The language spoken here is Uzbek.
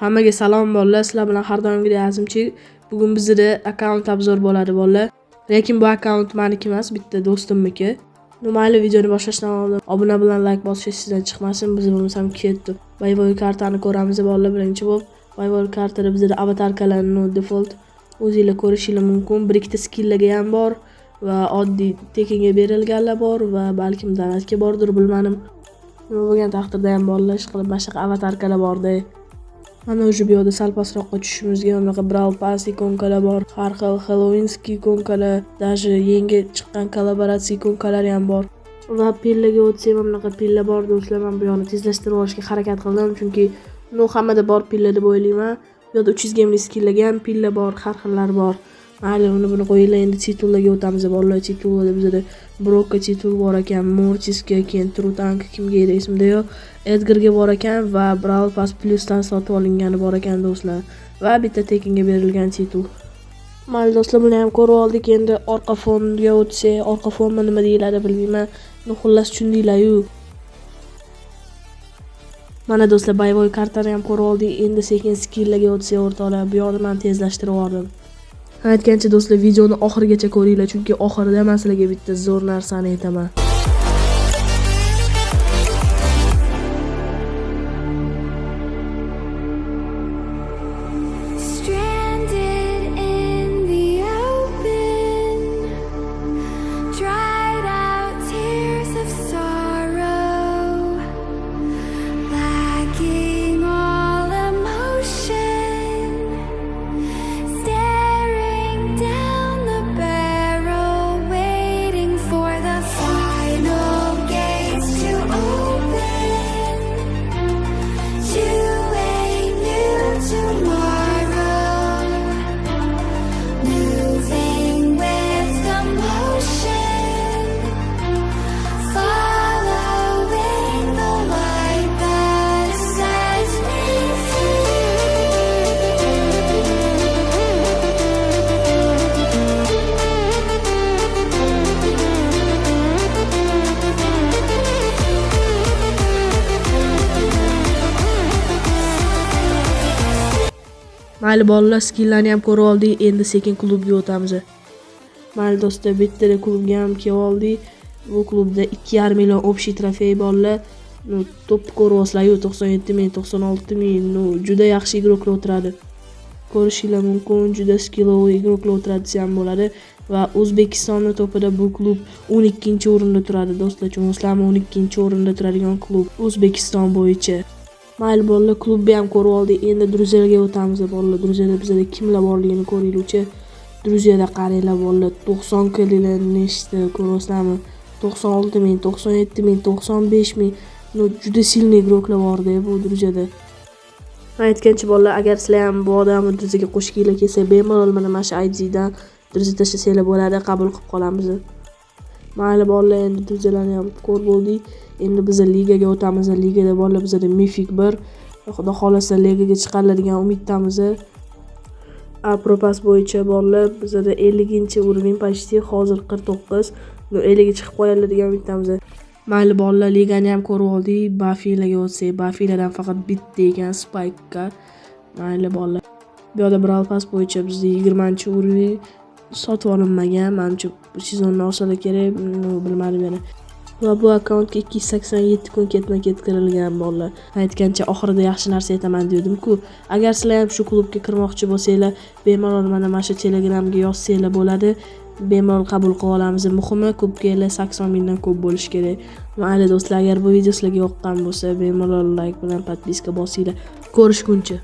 Hammaga salom bolalar. Sizlar bilan har doimgidek Azimchi. Bugun bizda akkaunt obzor bo'ladi bolalar. Lekin bu akkaunt meniki emas, bitta do'stimniki. Mayli, videoni boshlashdan oldin obuna bilan like bosish sizdan chiqmasin. Biz bo'lmasam ketdi. Boyvoy kartani ko'ramiz bolalar. Birinchi bo'lib boyvoy kartada bizda avatarkalarni default o'zingizlar ko'rishingiz mumkin. Bir ikkita skilllarga ham bor va oddiy tekinga berilganlar bor va balkim donatga bordir, bilmadim. Nima bo'lgan taqdirda ham bolalar ish qilib boshqa avatarkalar borda. Mana o'sha bu yerda sal pastroqqa tushishimizga unaqa Brawl Pass ikonkalar bor. Har xil Halloweenski ikonkalar, даже yangi chiqqan kollaboratsiya ikonkalar ham bor. Va pillaga o'tsak, mana bunaqa pilla bor do'stlar. Men bu yo'lni tezlashtirib olishga harakat qildim, chunki hammada bor pilla deb o'ylayman. Bu yerda 300 gemli skilllarga ham pilla bor, har xillar bor. Mayli, buni qo'yinglar. Endi titullarga o'tamiz bolalar. Titullarda bizda Brokka titul bor ekan, Mortisga, keyin Trutank kimga edi esimda yo'q. Edgarga bor ekan va Brawl Pass Plus'dan sotib olingani bor ekan do'stlar. Va bitta tekinga berilgan titul. Mayli do'stlar, buni ham ko'rib oldik. Endi orqa fonga o'tsak, orqa fonma nima deyiladi bilmayman. Xullas tushundinglar-yu. Mana do'stlar, boyvoy kartani ham ko'rib oldik. Endi sekin skilllarga o'tsak o'rtoqlar. Bu yo'lni men tezlashtirib yubordim. Aytgancha do'stlar, videoni oxirigacha ko'ringlar, chunki oxirida men sizlarga bitta zo'r narsani aytaman. Mayli bolalar, skilllarni ham ko'rib oldik. Endi sekin klubga o'tamiz. Mayli do'stlar, bitta klubga ham kelib oldik. Bu klubda 2,5 million общий trofey bolalar. Top ko'ryapsizlar-yu, 97 ming, 96 ming. Juda yaxshi igroklar o'tiradi. Ko'rishingiz mumkin, juda skillowy igroklar o'tiradi ham bo'ladi va O'zbekistonning topida bu klub 12-o'rinda turadi do'stlar. Tushunasizlarmi? 12-o'rinda turadigan klub O'zbekiston bo'yicha. Mayli bolalar, klubni ham ko'rib oldik. Endi Druziyaga o'tamiz bolalar. Druziyada bizda kimlar borligini ko'ringlar-chi. Druziyada qaranglar bolalar, 90 klar nechta ko'ryapsizlarmi? 96 ming, 97 ming, 95 ming. Juda silniy igroklar borda bu Druziyada. Aytgancha bolalar, agar sizlar ham bu odamni Druziyaga qo'shginglar kelsa, bemalol mana shu ID'dan Druziya tashlasanglar bo'ladi, qabul qilib qolamiz. Mayli bolalar, endi Druziyalarni ham ko'rib oldik. Endi biz ligaga o'tamiz. Ligada bolalar bizda Mythic 1. Xudo xolasa ligaga chiqariladigan umiddamiz. Pro Pass bo'yicha bolalar bizda 50-o'rin почти, hozir 49. 50ga chiqib qo'yiladigan umiddamiz. Mayli bolalar, ligani ham ko'rib oldik. Bafilarga o'tsak, Bafilardan faqat bitta ekan Spike'ga. Mayli bolalar. Bu yerda Brawl Pass bo'yicha bizda 20-o'rin sotib olinmagan. Menimcha bu sezonda olsa kerak, bilmadim yana. Va bu akkauntga 287 kun ketma-ket kirilgan bolalar. Aytgancha oxirida yaxshi narsa aytaman dedim-ku. Agar sizlar ham shu klubga kirmoqchi bo'lsanglar, bemalol mana shu Telegramga yozsanglar bo'ladi. Bemalol qabul qilib olamiz. Muhimi, klubga 80 mingdan ko'p bo'lish kerak. Mayli do'stlar, agar bu video sizlarga yoqqan bo'lsa, bemalol like bilan podpiska bosinglar. Ko'rishguncha.